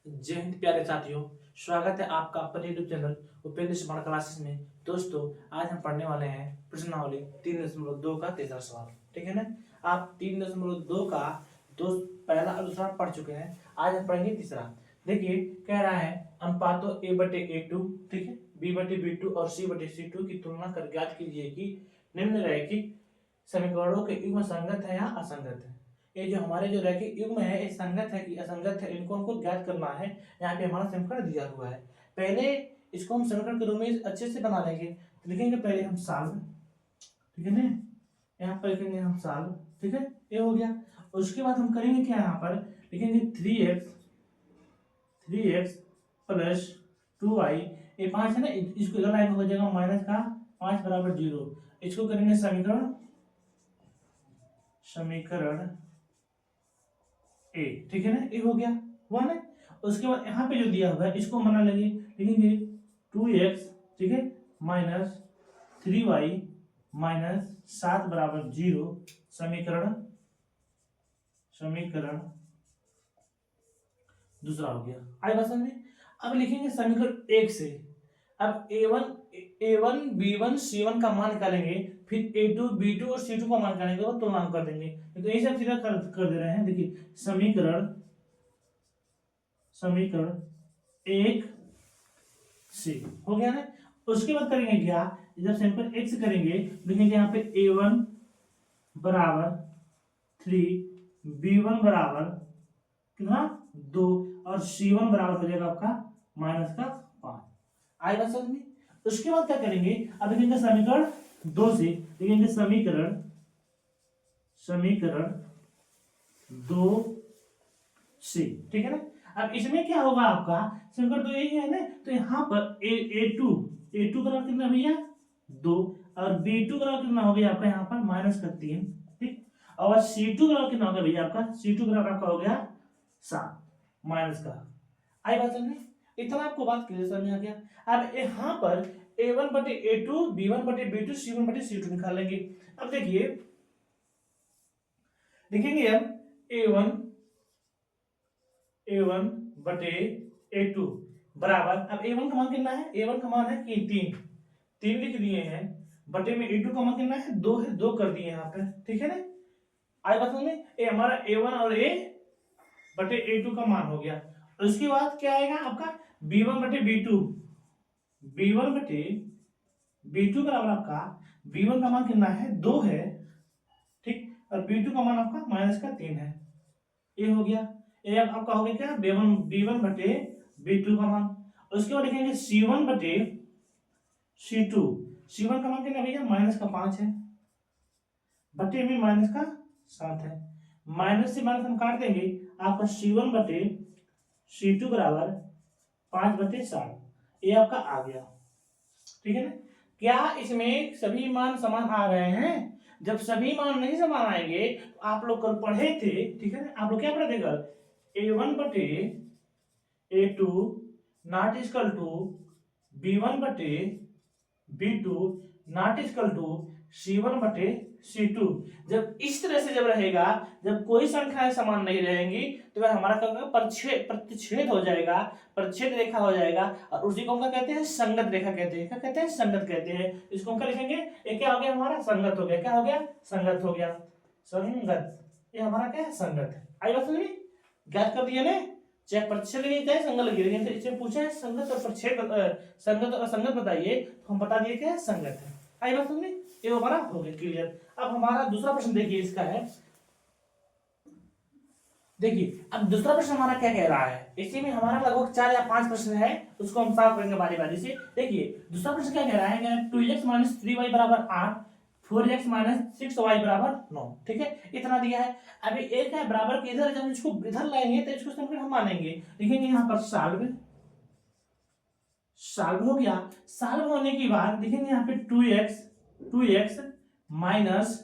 जय हिंद प्यारे साथियों। स्वागत है आपका अपने YouTube channel Upendra smart classes में। दोस्तों, आज हम पढ़ने वाले हैं प्रश्नावली 3.2 का तीसरा सवाल। ठीक है ना। आप 3.2 का दो पहला और दूसरा पढ़ चुके हैं। आज हम पढ़ेंगे तीसरा। देखिए, कह रहा है अनुपातों a/a2, ठीक है, b/b2 और c/c2 की तुलना कर ज्ञात कीजिए कि निम्नलिखित समीकरणों के युग्म संगत है या असंगत है। ये जो हमारे जो रैखिक युग्म है ये संगत है कि असंगत है, इनको हमको ज्ञात करना है। यहाँ पे हमारा समीकरण दिया हुआ है। पहले इसको हम समीकरण के रूप में अच्छे से बना लेंगे। तो लिखेंगे पहले हम साल्व, ठीक है ना। यहाँ पर लिखेंगे हम साल्व, ठीक है, ये हो गया। उसके बाद हम करेंगे क्या, यहाँ पर लिखेंगे 3x प्लस 2y, ये 5 है ना, इसको इधर लाएंगे हो जाएगा माइनस का 5 बराबर 0। इसको करेंगे समीकरण ए, ठीक है ना, ए हो गया, हुआ ना। उसके बाद यहाँ पे जो दिया हुआ है इसको बना लेंगे, लिखेंगे 2x, ठीक है, माइनस 3y माइनस 7 बराबर 0। समीकरण समीकरण दूसरा हो गया। आई बात समझ में। अब लिखेंगे समीकरण 1 से। अब a1 b1 c1 का मान निकालेंगे, फिर a2 b2 और c2 का मान निकालेंगे और तुलना कर देंगे। तो यही सब सीधा कर दे रहे हैं। देखिए, समीकरण समीकरण 1 से हो गया ना। उसके बाद करेंगे क्या, जब समीकरण 1 से करेंगे लिखेंगे यहाँ पे a1 बराबर 3, b1 बराबर कितना 2 और c1 बराबर हो जाएगा आपका माइनस का 5। आई बात समझ में। उसके बाद क्या करेंगे, अब लिखेंगे समीकरण 2 से, लिखेंगे समीकरण 2 से, ठीक है ना। अब इसमें क्या होगा आपका, समीकरण तो यही है ना, तो यहाँ पर a2 बराबर कितना भैया 2 और b2 बराबर कितना हो गया आपका यहाँ पर माइनस का 3, ठीक। और c2 बराबर कितना हो गया भैया आपका, c2 बराबर आपका हो गया 7 माइनस का। आई बात समझ में। इतना आपको बात क्लियर समझ में आ गया। अब यहाँ पर a1/a2 b1/b2 c1/c2 निकाल लेंगे। अब देखिए, लिखेंगे हम a1/a2 बराबर, अब a1 का मान कितना है, a1 का मान है कि 3 लिख दिए हैं, बटे में a2 का मान कितना है 2 है, 2 कर दिए यहाँ पे, ठीक है ना। आई बात समझ में। ये हमारा a1 और a/a2 का मान हो गया। उसके बाद क्या आएगा आपका b1/b2 बराबर आपका b1 का मान कितना है 2 है, ठीक, और b2 का मान आपका माइनस का 3 है। ये हो गया। ये आपका हो गया क्या b1/b2 का मान। उसके बाद लिखेंगे c1/c2, c1 का मान कितना भैया माइनस का 5 है, बटे में माइनस का 7 है। माइनस से माइनस हम काट देंगे, आपका c1/c2 बराबर 5/7, ये आपका आ गया, ठीक है ना। क्या इसमें सभी मान समान आ रहे हैं? जब सभी मान नहीं समान आएंगे तो आप लोग कल पढ़े थे, ठीक है ना, आप लोग क्या पढ़े थे कल, a1/a2 not equal to b1/b2 not equal to c1/c2। जब इस तरह से जब रहेगा, जब कोई संख्याएं समान नहीं रहेंगी तो वह हमारा क्या होगा, प्रतिच्छेद हो जाएगा, परिच्छेद रेखा हो जाएगा। और उसी को हम क्या कहते हैं, संगत रेखा कहते हैं। क्या कहते हैं, संगत कहते हैं। इसको हम क्या लिखेंगे, ये क्या हो गया हमारा संगत हो गया। क्या हो गया, संगत हो गया, संगत। ये हमारा क्या है, संगत है। आई बात समझ में। ज्ञात कर दिया ना, चाहे परिच्छेद लगी चाहे संगत लगी, लेकिन इससे पूछा है संगत और परिच्छेद, संगत और असंगत बताइए, तो हम बता दिए क्या है, संगत है। आई बात समझ में। ये हमारा हो गया क्लियर। अब हमारा दूसरा प्रश्न देखिए, इसका है, देखिए अब दूसरा प्रश्न हमारा क्या कह रहा है। इसी में हमारा लगभग 4 या 5 प्रश्न है, उसको हम सॉल्व करेंगे बारी बारी से। देखिए दूसरा प्रश्न क्या कह रहा है, 2x - 3y बराबर 8, 4x - 6y बराबर 9, ठीक है, इतना दिया है। अभी एक है बराबर के इधर, जब इसको इधर लाएंगे तो इसको समीकरण हम मानेंगे, लिखेंगे यहाँ पर सॉल्व हो गया। सॉल्व होने के बाद लिखेंगे यहाँ पे 2x माइनस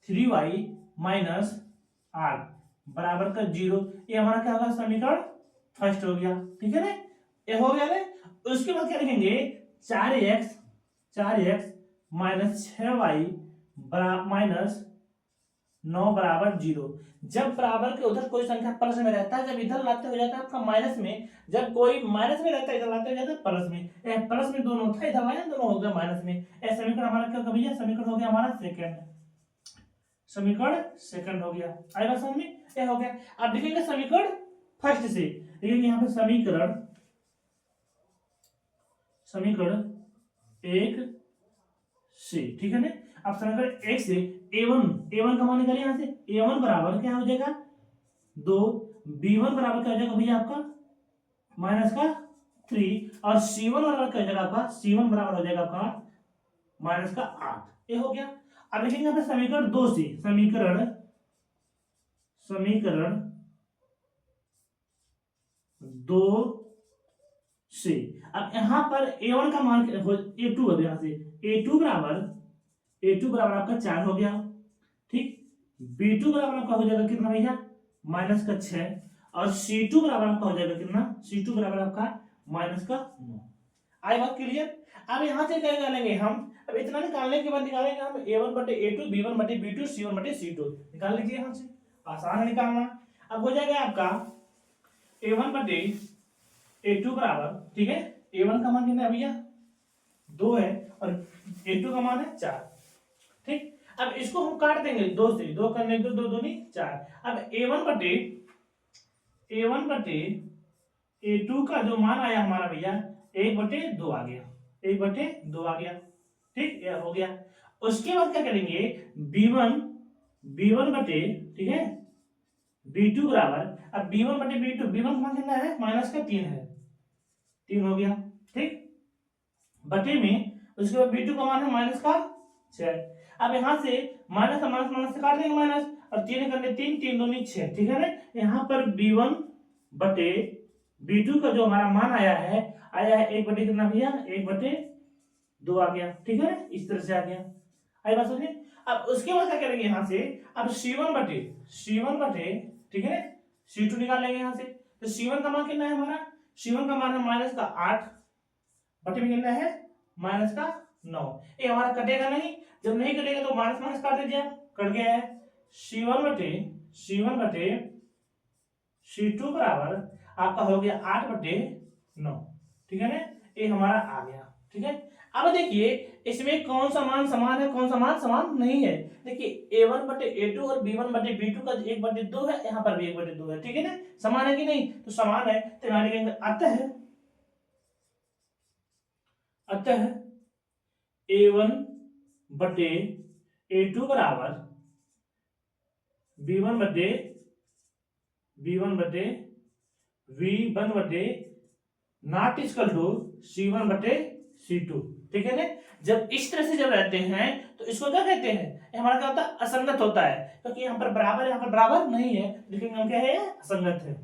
3y माइनस 8 बराबर का 0। ये हमारा क्या होगा, समीकरण फर्स्ट हो गया, ठीक है ना, ये हो गया ना। उसके बाद क्या लिखेंगे, 4x माइनस 6y माइनस 9 बराबर 0। जब बराबर के उधर कोई संख्या प्लस में रहता है, जब इधर लाते हो जाता है आपका माइनस में, जब कोई माइनस में रहता है इधर लाते हो जाता है प्लस में, प्लस में दोनों था, इधर लाया दोनों हो गया माइनस में। समीकरण हमारा क्या होगा भैया, समीकरण हो गया हमारा सेकंड, समीकरण सेकंड हो गया। आई बात समझ में, ये हो गया। अब देखेंगे समीकरण फर्स्ट से, देखेंगे यहाँ पे समीकरण समीकरण एक से, ठीक है ना। अब समीकरण एक से a1 का मान निकालिए यहाँ से। a1 बराबर क्या हो जाएगा 2, b1 बराबर क्या हो जाएगा भैया आपका माइनस का 3, और c1 बराबर क्या हो जाएगा आपका, c1 बराबर हो जाएगा आपका माइनस का 8। ये हो गया। अब लिखेंगे यहाँ पे समीकरण 2 से, समीकरण 2 से। अब यहाँ पर a1 का मान a2 है, यहाँ से a2 बराबर आपका 4 हो गया, ठीक। b2 बराबर आपका हो जाएगा कितना भैया माइनस का 6, और c2 बराबर आपका हो जाएगा कितना, c2 बराबर आपका माइनस का 9। आई बात क्लियर। अब यहाँ से क्या निकालेंगे हम, अब इतना निकालने के बाद निकालेंगे हम a1 बटे a2, b1 बटे b2, c1 बटे c2। निकाल लीजिए यहाँ से, आसान है निकालना। अब हो जाएगा आपका a1 बटे a2 बराबर, ठीक है, a1 का मान कितना है भैया 2 है, और a2 का मान है 4, ठीक। अब इसको हम काट देंगे 2 से, 2 करने 2 2 दूनी 4। अब a1 बटे a2 का जो मान आया हमारा भैया 1/2 आ गया, 1/2 आ गया, ठीक, ये हो गया। उसके बाद क्या करेंगे b1 बटे, ठीक है, b2 बराबर, अब b1 बटे b1 का मान कितना है माइनस का 3 है, 3 हो गया, ठीक, बटे में उसके बाद b2 का मान है माइनस का 6। अब यहाँ से माइनस माइनस से काट देंगे माइनस, और 3 करने 3 3 दूनी 6, ठीक है ना। यहाँ पर b1 बटे b2 का जो हमारा मान आया है 1 बटे कितना भैया 1/2 आ गया, ठीक है ना, इस तरह से आ गया। आई बात समझे। अब उसके बाद क्या करेंगे यहाँ से, अब c1 बटे, ठीक है ना, c2 निकाल लेंगे यहाँ से। तो c1 का मान कितना है हमारा, c1 का मान है माइनस का 8, बटे में कितना है माइनस का 9। ये हमारा कटेगा नहीं, जब नहीं कटेगा तो माइनस माइनस काट दीजिए, कट गया है। c1 बटे c2 बराबर आपका हो गया 8/9, ठीक है ना, ये हमारा आ गया, ठीक है। अब देखिए इसमें कौन सा मान समान है, कौन सा मान समान नहीं है। देखिए a1 बटे a2 और b1 बटे b2 का 1/2 है, यहाँ पर भी 1/2 है, ठीक है ना, समान है कि नहीं, तो समान है, तो हमारे अतः a1 बटे a2 बराबर b1 बटे v1 बटे नॉट इक्वल टू c1 बटे c2, ठीक है ना। जब इस तरह से जब रहते हैं तो इसको क्या कहते हैं, ये हमारा क्या होता है असंगत होता है, क्योंकि यहाँ पर बराबर नहीं है, लेकिन हम क्या है असंगत है,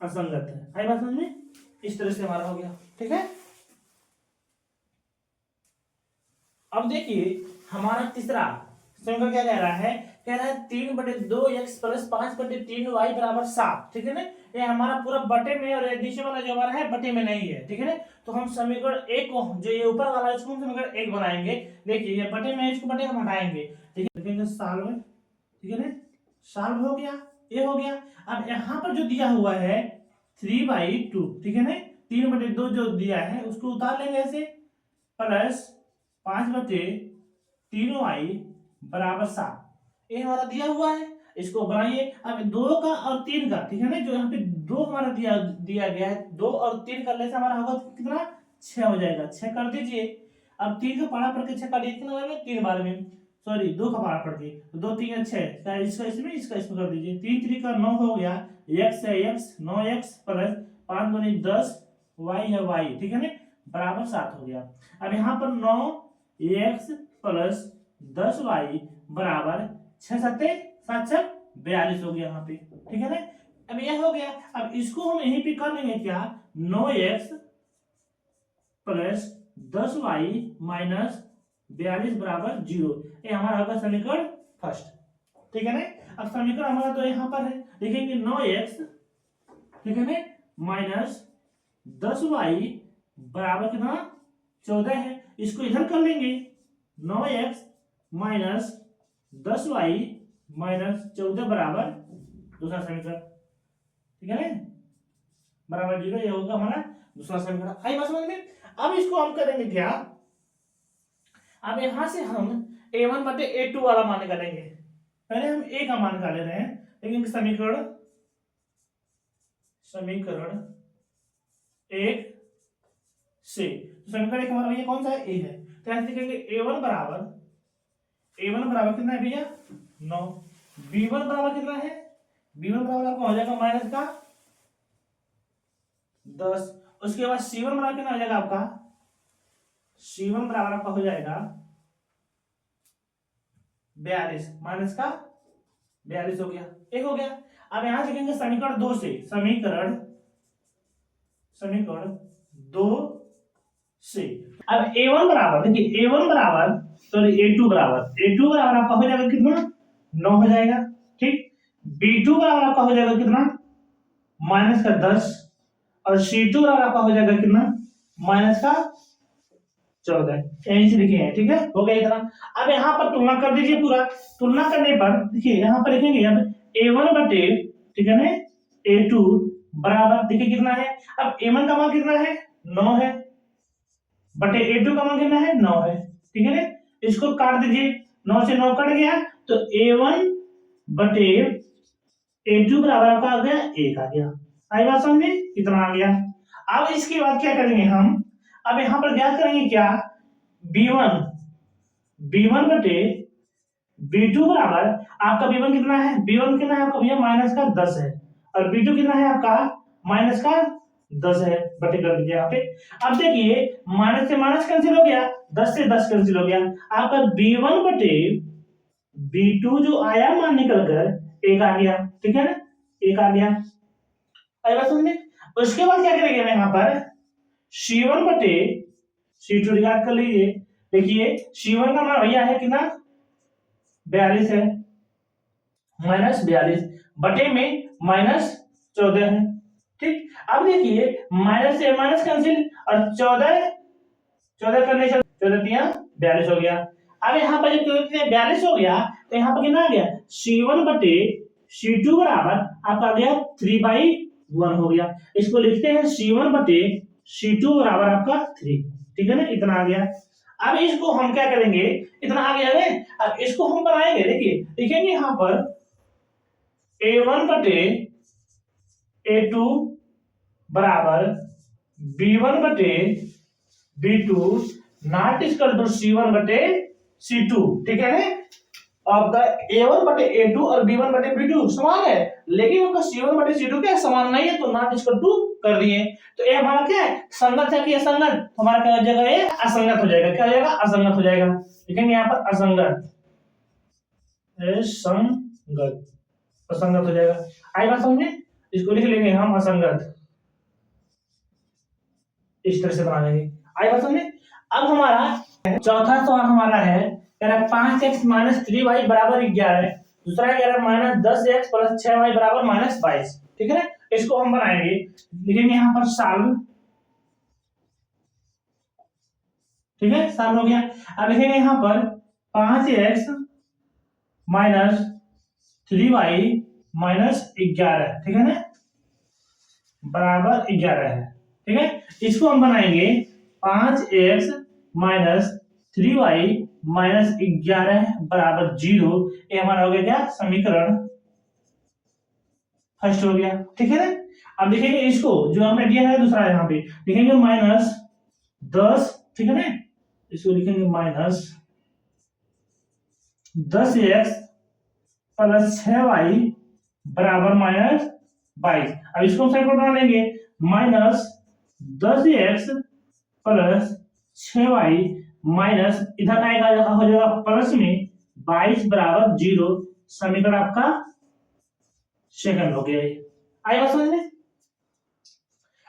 असंगत है। आई बात समझ में, इस तरह से हमारा हो गया, ठीक है। अब देखिए हमारा तीसरा समीकरण क्या कह रहा है, 3/2x प्लस 5/3y बराबर 7, ठीक है ना। ये हमारा पूरा बटे में, और नीचे वाला जो हमारा है बटे में नहीं है, ठीक है ना। तो हम समीकरण 1 को, जो ये ऊपर वाला है इसको हम समीकरण 1 बनाएंगे। देखिए ये बटे में, इसको बटे हम हटाएंगे, ठीक है, लिखेंगे सॉल्व, ठीक है ना, सॉल्व हो गया, ये हो गया। अब यहाँ पर जो दिया हुआ है 3/2, ठीक है ना, 3/2 जो दिया है उसको उतार लेंगे ऐसे, प्लस 5/3y बराबर 7, ये हमारा दिया हुआ है, इसको बनाइए। अब 2 का और 3 का, ठीक है ना, जो यहाँ पे 2 हमारा दिया गया है, 2 और 3 करने से हमारा होगा कितना 6 हो जाएगा, 6 कर दीजिए। अब 3 का पारा पढ़ के 6 काटिए, कितना बार में 3 बार में, सॉरी 2 का पारा पढ़ के, 2 3 6, इसका इसमें कर दीजिए, 3 3 का 9 हो गया, x है x, 9x प्लस 5 दूनी 10, y है y, ठीक है ना, बराबर 7 हो गया। अब यहाँ पर 9x प्लस 10y बराबर 6 7 7 42 हो गया यहाँ पे, ठीक है ना। अब यह हो गया। अब इसको हम यहीं पे कर लेंगे क्या, 9x प्लस 10y माइनस 42 बराबर 0, ये हमारा होगा समीकरण फर्स्ट, ठीक है ना। अब समीकरण हमारा तो यहाँ पर है, लिखेंगे 9x, ठीक है ना, माइनस 10y बराबर कितना 14 है, इसको इधर कर लेंगे, 9x माइनस 10y माइनस 14 बराबर दूसरा समीकरण, ठीक है ना, बराबर 0। ये होगा हमारा दूसरा समीकरण। आई बात समझ में। अब इसको हम करेंगे क्या, अब यहां से हम a1 बटे a2 वाला मान करेंगे। पहले हम a का मान निकाल ले रहे हैं, लेकिन समीकरण समीकरण एक से, तो समीकरण एक हमारा भैया कौन सा है, a है। तो ऐसे लिखेंगे a1 बराबर कितना है भैया 9, b1 बराबर कितना है, b1 बराबर आपका हो जाएगा माइनस का 10। उसके बाद c1 बराबर कितना हो जाएगा आपका, c1 बराबर आपका हो जाएगा 42, माइनस का 42 हो गया, एक हो गया। अब यहां लिखेंगे समीकरण 2 से, समीकरण दो से। अब a1 बराबर, देखिए a1 बराबर सॉरी a2 बराबर आपका हो जाएगा कितना 9 हो जाएगा, ठीक। b2 बराबर आपका हो जाएगा कितना माइनस का 10, और c2 बराबर आपका हो जाएगा कितना माइनस का 14, यहीं से लिखे हैं, ठीक है, हो गया इतना। अब यहाँ पर तुलना कर दीजिए, पूरा तुलना करने पर देखिए यहाँ पर लिखेंगे अब a1 बटे, ठीक है ना, a2 बराबर, देखिए कितना है, अब a1 का मान कितना है 9 है, बटे a2 का मान कितना है 9 है, ठीक है ना। इसको काट दीजिए, 9 से 9 कट गया, तो a1 बटे a2 बराबर आपका आ गया 1 आ गया। आई बात समझ में, कितना आ गया। अब इसके बाद क्या करेंगे हम, अब यहां पर ज्ञात करेंगे क्या, b1 बटे b2 बराबर आपका b1 कितना है, b1 कितना है आपका भैया माइनस का 10 है, और b2 कितना है आपका माइनस का 10 है, बटे कर दीजिए यहाँ पे। अब देखिए माइनस से माइनस कैंसिल हो गया, 10 से 10 कैंसिल हो गया, आपका b1 बटे b2 जो आया मान निकल कर 1 आ गया, ठीक है ना, 1 आ गया। आई बात समझ में। उसके बाद क्या करेंगे हम यहाँ पर c1 बटे c2 याद कर लीजिए, देखिए c1 का मान भैया है कितना 42 है, माइनस 42 बटे में माइनस 14 है, ठीक। अब देखिए माइनस से माइनस कैंसिल, और 14 करने से 14 42 हो गया। अब यहाँ पर जब 42 हो गया, तो यहाँ पर कितना आ गया c1 बटे c2 बराबर आपका आ गया 3/1 हो गया। इसको लिखते हैं c1 बटे c2 बराबर आपका 3, ठीक है ना, इतना आ गया। अब इसको हम क्या करेंगे, इतना आ गया है, अब इसको हम बनाएंगे, देखिए लिखेंगे यहाँ पर a1 बटे a2 बराबर b1 बटे b2 not equal to c1 बटे c2, ठीक है ना। आपका a1 बटे a2 और b1 बटे b2 समान है, लेकिन आपका c1 बटे c2 क्या समान नहीं है, तो नॉट इक्वल टू कर दिए। तो ये हमारा क्या है, संगत है कि असंगत, हमारा क्या हो जाएगा, ये असंगत हो जाएगा, क्या हो जाएगा असंगत हो जाएगा, लिखेंगे यहाँ पर असंगत, असंगत, असंगत हो जाएगा। आई बात समझ में, इसको लिख लेंगे हम असंगत, इस तरह से बना लेंगे। आई बात समझ में। अब हमारा चौथा सवाल हमारा है, कह रहा है 5x माइनस 3y बराबर 11, दूसरा कह रहा है माइनस 10x प्लस 6y बराबर माइनस 22, ठीक है ना। इसको हम बनाएंगे, लिखेंगे यहाँ पर सॉल्व, ठीक है, सॉल्व हो गया। अब लिखेंगे यहाँ पर 5x माइनस 3y माइनस 11, ठीक है ना, बराबर 11 है, ठीक है। इसको हम बनाएंगे 5x माइनस 3y माइनस 11 बराबर 0, ये हमारा हो गया क्या समीकरण फर्स्ट हो गया, ठीक है ना। अब लिखेंगे इसको जो हमने दिया है दूसरा, यहाँ पे लिखेंगे माइनस 10, ठीक है ना, इसको लिखेंगे माइनस 10x प्लस 6y बराबर माइनस 22। अब इसको हम साइड पर बना लेंगे, minus 10x plus 6y minus इधर आएगा हो जाएगा प्लस में 22 बराबर 0, समीकरण आपका सेकंड हो गया। आई बात समझ में।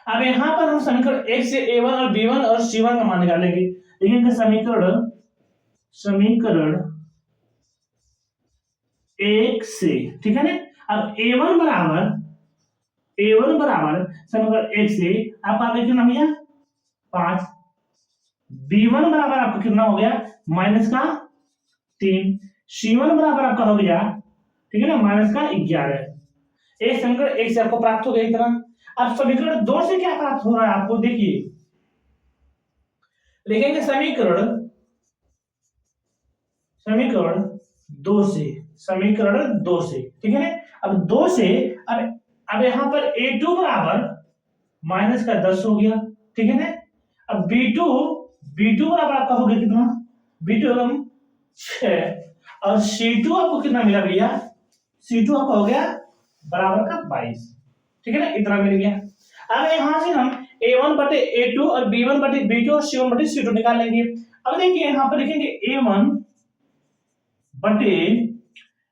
अब यहां पर हम समीकरण 1 से a1 और b1 और c1 का मान निकालेंगे, लेकिन समीकरण 1 से, ठीक है ना। अब a1 बराबर समीकरण 1 से आपका आगे कितना भैया 5, B1 बराबर आपका कितना हो गया माइनस का 3, C1 बराबर आपका हो गया ठीक है ना माइनस का 11। एक समीकरण एक से आपको प्राप्त हो गया इतना। अब समीकरण 2 से क्या प्राप्त हो रहा है आपको देखिए, लिखेंगे समीकरण समीकरण 2 से, समीकरण 2 से ठीक है ना। अब 2 से अब यहां पर A2 बराबर माइनस का 10 हो गया ठीक है ना। अब B2 बराबर आपका हो गया कितना, B2 हम 6 और C2 आपको कितना मिला भैया, C2 आपका हो गया बराबर का 22 ठीक है ना, इतना मिल गया। अब यहां से हम A1 बटे A2 और B1 बटे B2 और C1 बटे C2 निकाल लेंगे। अब देखिए यहां पर लिखेंगे A1 बटे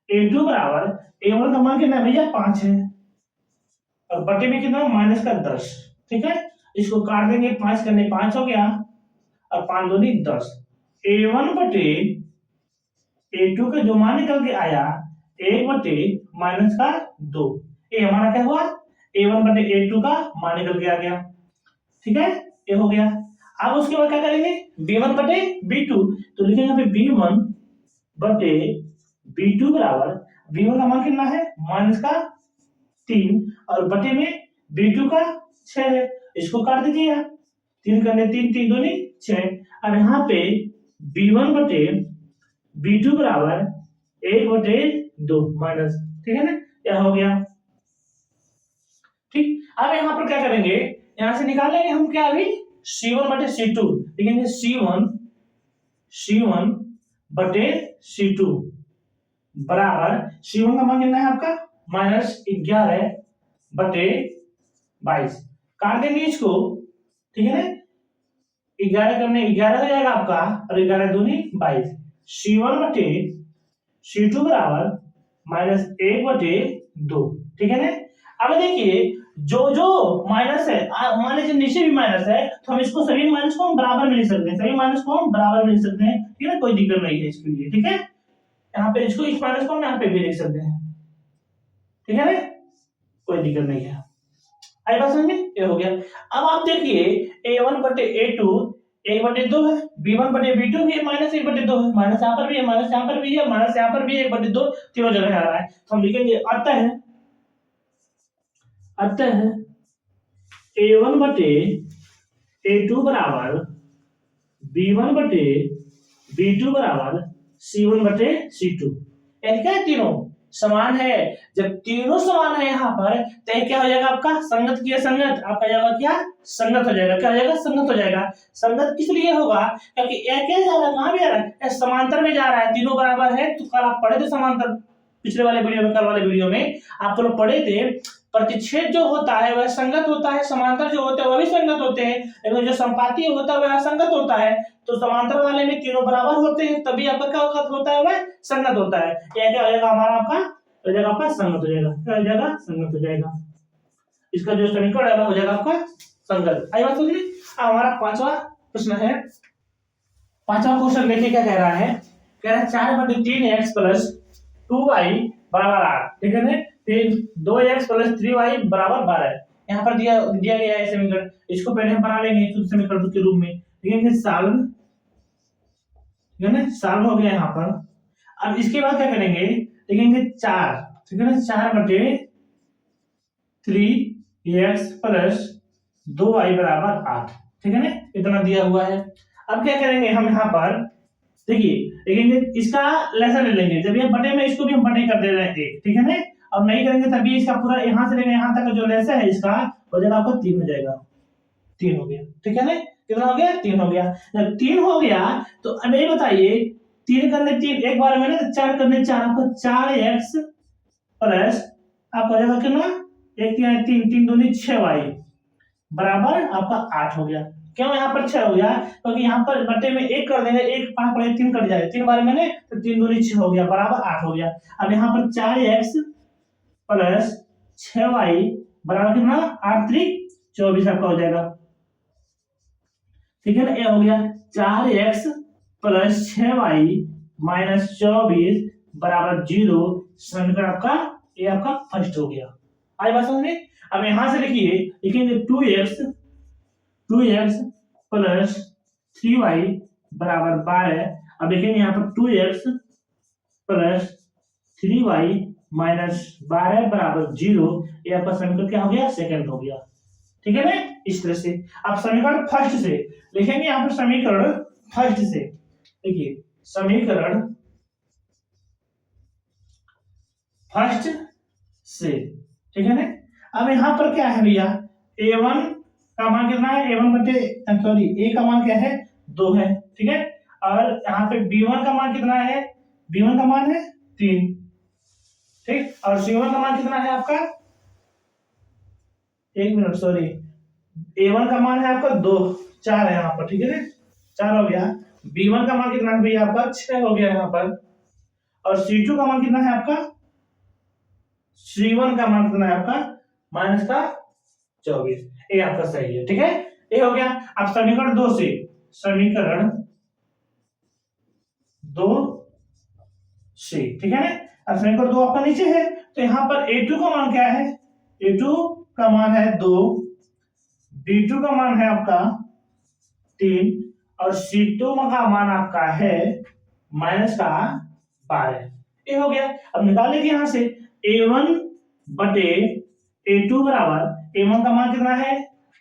A2 बराबर A1 का मान कितना है भैया 5 है और बटे में कितना माइनस का 10 ठीक है। इसको काट देंगे, 5 करने 5 हो गया और 5 दूनी 10। A1 बटे A2 का जो मान निकल के आया 1 बटे माइनस का 2, ये हमारा क्या हुआ A1 बटे A2 का मान निकल के आ गया ठीक है, ये हो गया। अब उसके बाद क्या करेंगे B1 बटे B2, तो लिखेंगे यहाँ पे B1 बटे B2 बराबर B1 का मान कितना है माइनस का 3 और बटे में B2 का 6 है, इसको काट दीजिए 3 करने 3 3 दूनी 6। अब यहाँ पे B1 बटे B2 बराबर 1 बटे 2 माइनस ठीक है ना, यह हो गया ठीक। अब यहाँ पर क्या करेंगे, यहां से निकाल लेंगे हम क्या अभी C1 बटे C2, लिखेंगे C1 बटे C2 बराबर C1 का मान कितना है आपका माइनस 11 बटे 22, काट देंगे इसको ठीक है ना, 11 करने 11 हो जाएगा आपका और 11 दूनी 22। C1 बटे C2 बराबर माइनस 1 बटे 2 ठीक है ना। अब देखिए जो जो माइनस है मान लीजिए नीचे भी माइनस है तो हम इसको सभी माइनस को हम बराबर में लिख सकते हैं, सभी माइनस को हम बराबर में लिख सकते हैं ठीक है, कोई दिक्कत नहीं है इसके लिए ठीक है। यहाँ पे इसको इस माइनस को हम यहाँ पे भी लिख सकते हैं ठीक है ना, कोई दिक्कत नहीं है। आई बात समझ में, ये हो गया। अब आप देखिए A1 बटे A2 1 बटे 2 है, B1 बटे B2 भी है माइनस 1 बटे 2 है, माइनस यहाँ पर भी है माइनस यहाँ पर भी है माइनस यहाँ पर भी 1 बटे 2 तीनों जगह आ रहा है, तो हम लिखेंगे अतः A1 बटे A2 बराबर B1 बटे B2 बराबर C1 बटे C2, यानी क्या तीनों समान है। जब तीनों समान है यहाँ पर तो क्या हो जाएगा आपका संगत की संगत, आपका जाएगा क्या संगत हो जाएगा, क्या हो जाएगा संगत हो जाएगा। संगत किस लिए होगा क्योंकि यह क्या जा रहा है, कहां भी आ रहा है समांतर में जा रहा है, तीनों बराबर है। तो कल आप पढ़े थे समांतर, पिछले वाले वीडियो में, कल वाले वीडियो में आप लोग पढ़े थे प्रतिच्छेद जो होता है वह संगत होता है, समांतर जो होते हैं वह भी संगत होते हैं, लेकिन जो संपाती होता है वह असंगत होता है। तो समांतर वाले में तीनों बराबर होते हैं तभी आपका क्या होता है वह संगत होता है। यह क्या हो जाएगा हमारा आपका हो जाएगा आपका संगत हो जाएगा, क्या हो जाएगा संगत हो जाएगा। इसका जो समीकरण है वह हो जाएगा आपका संगत। आई बात समझ में। अब हमारा पांचवा प्रश्न है, पांचवा क्वेश्चन देखिए क्या कह रहा है, कह रहा है 4/3x प्लस 2y बराबर 8 ठीक है ना, फिर 2x प्लस 3y बराबर 12। यहाँ पर दिया गया है समीकरण, इसको पहले हम बना लेंगे शुद्ध समीकरण के रूप में, लिखेंगे सॉल्व ठीक है ना, सॉल्व हो गया यहाँ पर। अब इसके बाद क्या करेंगे, लिखेंगे 4 ठीक है ना, 4/3x प्लस 2y बराबर 8 ठीक है ना, इतना दिया हुआ है। अब क्या करेंगे हम यहाँ पर देखिए लिखेंगे इसका लेसन ले लेंगे, जब ये बटे में इसको भी हम बटे कर दे रहे हैं एक ठीक है ना, अब नहीं करेंगे तभी इसका पूरा यहाँ से लेंगे यहाँ तक जो लेसन है इसका हो जाएगा आपको 3 हो जाएगा, 3 हो गया ठीक है ना, कितना हो गया 3 हो गया। जब 3 हो गया तो अब ये बताइए 3 करने 3 एक बार में ना, 4 करने 4 आपको 4x प्लस आपका हो जाएगा कितना 1 3 3 3 दूनी 6y बराबर आपका 8 हो गया। क्यों यहाँ पर 6 हो गया क्योंकि यहाँ पर बटे में 1 कर देंगे, 1 5 पड़े 3 कट जाए, 3 बार मैंने तो 3 दूनी 6 हो गया बराबर 8 हो गया। अब यहाँ पर 4x प्लस 6y बराबर कितना 8 3 24 आपका हो जाएगा ठीक है ना, ये हो गया 4x प्लस 6y माइनस 24 बराबर 0, समीकरण आपका ये आपका फर्स्ट हो गया। आई बात समझ में। अब यहां से लिखिए लिखेंगे 2x प्लस 3y बराबर 12। अब देखेंगे यहाँ पर 2x प्लस 3y माइनस 12 बराबर 0। ये आपका समीकरण क्या हो गया? सेकंड हो गया। ठीक है ना? इस तरह से आप समीकरण फर्स्ट से लिखेंगे। यहाँ पर समीकरण फर्स्ट से देखिए, समीकरण फर्स्ट से, ठीक है ना? अब यहाँ पर क्या है भैया, a1 का मान कितना है? a1 बटे सॉरी a का मान क्या है? 2 है, ठीक है। और यहाँ पे b1 का मान कितना है? b1 का मान है 3, ठीक। और c1 का मान कितना है आपका? 1 मिनट सॉरी, a1 का मान है आपका 2, 4 है यहाँ पर, ठीक है ना? 4 हो गया। b1 का मान कितना है भैया आपका? 6 हो गया यहाँ पर। और c2 का मान कितना है आपका? c1 का मान कितना है आपका? माइनस का 24। ये आपका सही है, ठीक है। ये हो गया। अब समीकरण 2 से, समीकरण 2 से, ठीक है ना? अब समीकरण 2 आपका नीचे है, तो यहाँ पर a2 का मान क्या है? a2 का मान है 2, b2 का मान है आपका 3 और c2 का मान आपका है माइनस का 12। ये हो गया। अब निकाल लीजिए यहाँ से a1 बटे a2 बराबर, a1 का मान कितना है?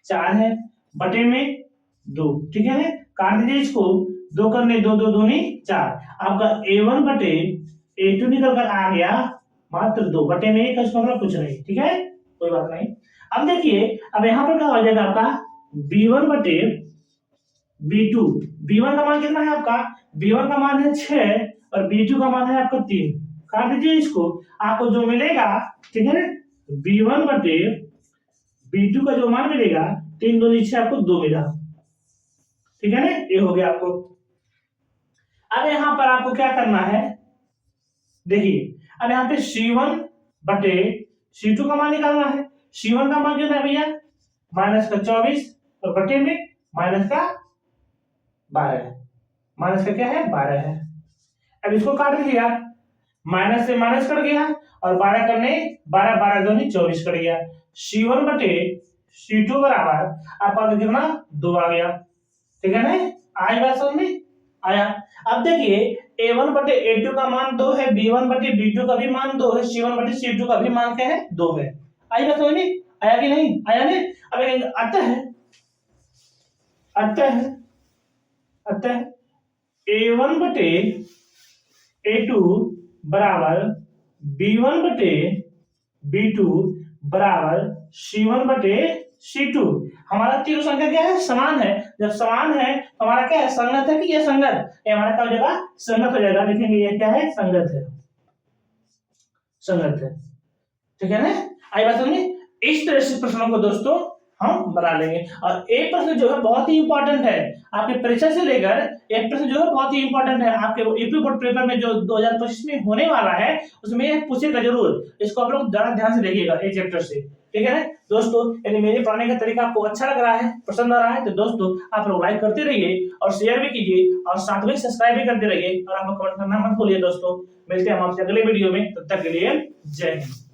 4 है, बटे में 2, ठीक है ना? काट दीजिए इसको, 2 करने 2 2 दूनी 4। आपका a1 बटे a2 निकल कर आ गया मात्र 2, बटे में 1 का मतलब कुछ नहीं, ठीक है, कोई बात नहीं। अब देखिए, अब यहाँ पर क्या हो जाएगा आपका? b1 बटे b2। b1 का मान कितना है आपका? b1 का मान है 6 और b2 का मान है आपका 3। काट दीजिए इसको, आपको जो मिलेगा, ठीक है ना, b1 बटे b2 का जो मान मिलेगा 3 2 नीचे आपको 2 मिला, ठीक है ना? ये हो गया आपको। अब यहाँ पर आपको क्या करना है, देखिए, अब यहाँ पे c1 बटे c2 का मान निकालना है। c1 का मान कितना है भैया? माइनस का 24 और बटे में माइनस का 12, माइनस का क्या है? 12 है। अब इसको काट दीजिए आप, माइनस से माइनस कट गया और 12 करने 12 12 दूनी 24 कट गया। c1 बटे c2 बराबर आपका कितना? 2 आ गया, ठीक है ना? आई बात समझ में आया। अब देखिए, a1 बटे a2 का मान 2 है, b1 बटे b2 का भी मान 2 है, c1 बटे c2 का भी मान क्या है? 2 है। आई बात समझ में आया कि नहीं आया? नहीं अब अतः a1 बटे a2 बराबर b1 बटे b2 बराबर c1 बटे c2। हमारा तीनों संख्या क्या है? समान है। जब समान है तो हमारा क्या है? संगत है कि ये संगत? ये हमारा क्या हो जाएगा? संगत हो जाएगा। लिखेंगे ये क्या है? संगत है, संगत है, ठीक है ना? आई बात समझ? इस तरह से प्रश्नों को दोस्तों हम बना लेंगे। और एक प्रश्न जो है बहुत ही इंपॉर्टेंट है, आपके परीक्षा से लेकर एक प्रश्न जो है बहुत ही इंपॉर्टेंट है, आपके यूपी बोर्ड पेपर में जो 2025 में होने वाला है उसमें पूछेगा जरूर। इसको आप लोग ज्यादा ध्यान से देखिएगा ये चैप्टर से, ठीक है ना दोस्तों? यदि मेरे पढ़ाने का तरीका आपको अच्छा लग रहा है, पसंद आ रहा है, तो दोस्तों आप लोग लाइक करते रहिए और शेयर भी कीजिए और साथ में सब्सक्राइब भी करते रहिए और आप लोग कमेंट करना मत भूलिए। दोस्तों मिलते हैं हम आपसे अगले वीडियो में, तब तक के लिए जय हिंद।